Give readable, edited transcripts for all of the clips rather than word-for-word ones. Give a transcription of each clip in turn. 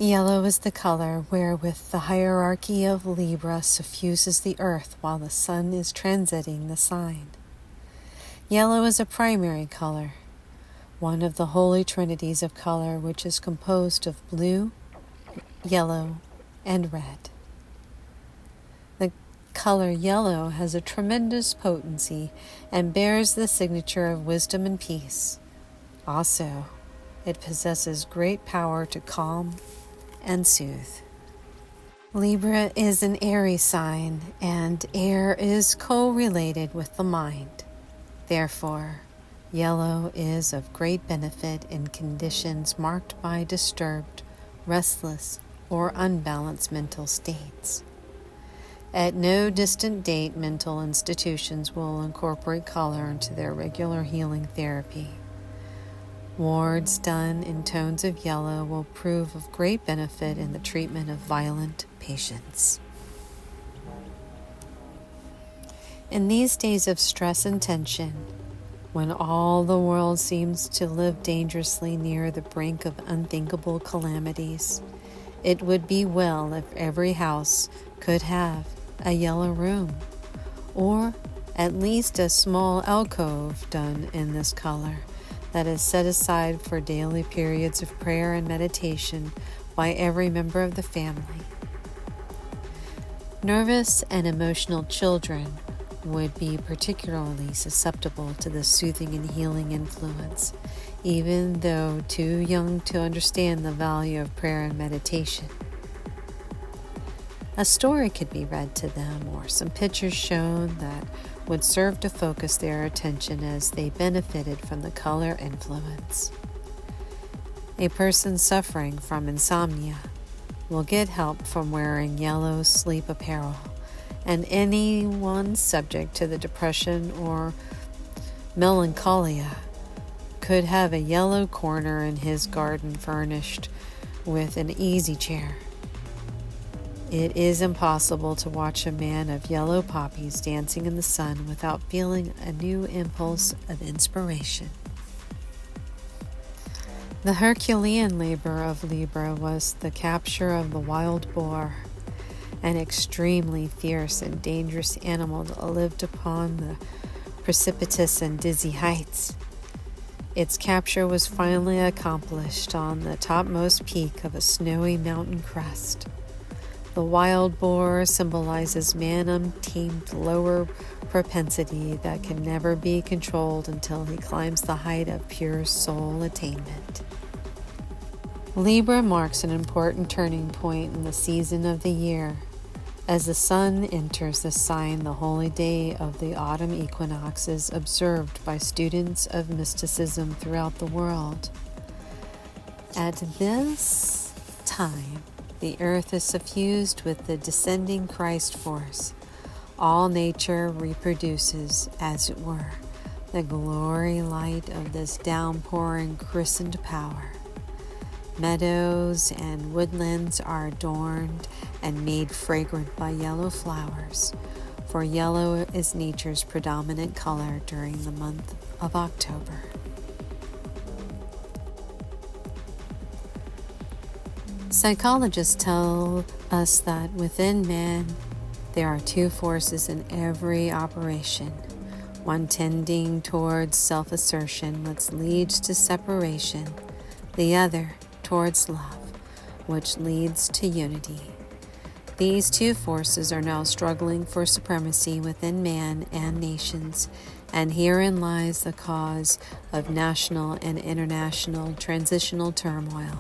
Yellow is the color wherewith the hierarchy of Libra suffuses the earth while the sun is transiting the sign. Yellow is a primary color, one of the holy trinities of color, which is composed of blue, yellow, and red. The color yellow has a tremendous potency and bears the signature of wisdom and peace. Also, it possesses great power to calm and soothe. Libra is an airy sign, and air is co-related with the mind. Therefore, yellow is of great benefit in conditions marked by disturbed, restless, or unbalanced mental states. At no distant date, mental institutions will incorporate color into their regular healing therapy. Wards done in tones of yellow will prove of great benefit in the treatment of violent patients. In these days of stress and tension, when all the world seems to live dangerously near the brink of unthinkable calamities, it would be well if every house could have a yellow room, or at least a small alcove done in this color that is set aside for daily periods of prayer and meditation by every member of the family. Nervous and emotional children would be particularly susceptible to the soothing and healing influence, even though too young to understand the value of prayer and meditation. A story could be read to them, or some pictures shown that would serve to focus their attention as they benefited from the color influence. A person suffering from insomnia will get help from wearing yellow sleep apparel, and anyone subject to the depression or melancholia could have a yellow corner in his garden furnished with an easy chair. It is impossible to watch a man of yellow poppies dancing in the sun without feeling a new impulse of inspiration. The Herculean labor of Libra was the capture of the wild boar, an extremely fierce and dangerous animal that lived upon the precipitous and dizzy heights. Its capture was finally accomplished on the topmost peak of a snowy mountain crest. The wild boar symbolizes man's untamed lower propensity that can never be controlled until he climbs the height of pure soul attainment. Libra marks an important turning point in the season of the year. As the sun enters the sign, the holy day of the autumn equinox is observed by students of mysticism throughout the world. At this time, the earth is suffused with the descending Christ force. All nature reproduces, as it were, the glory light of this downpouring christened power. Meadows and woodlands are adorned and made fragrant by yellow flowers, for yellow is nature's predominant color during the month of October. Psychologists tell us that within man there are two forces in every operation, one tending towards self-assertion, which leads to separation, the other towards love, which leads to unity. These two forces are now struggling for supremacy within man and nations, and herein lies the cause of national and international transitional turmoil.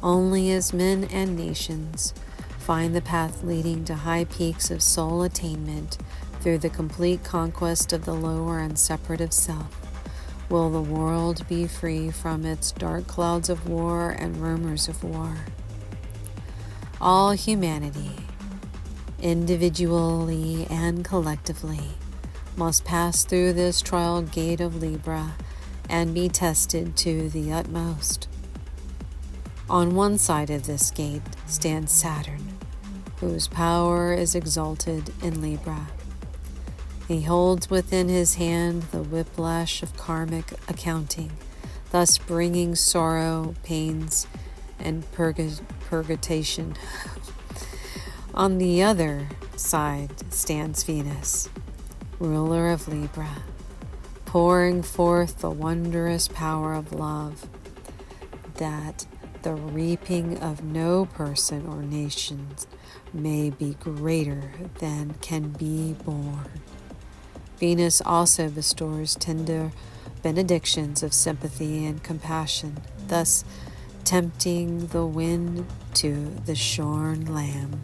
Only as men and nations find the path leading to high peaks of soul attainment through the complete conquest of the lower and separative self will the world be free from its dark clouds of war and rumors of war. All humanity, individually and collectively, must pass through this trial gate of Libra and be tested to the utmost. On one side of this gate stands Saturn, whose power is exalted in Libra. He holds within his hand the whiplash of karmic accounting, thus bringing sorrow, pains, and purgation. On the other side stands Venus, ruler of Libra, pouring forth the wondrous power of love, that the reaping of no person or nations may be greater than can be borne. Venus also bestows tender benedictions of sympathy and compassion, thus tempting the wind to the shorn lamb.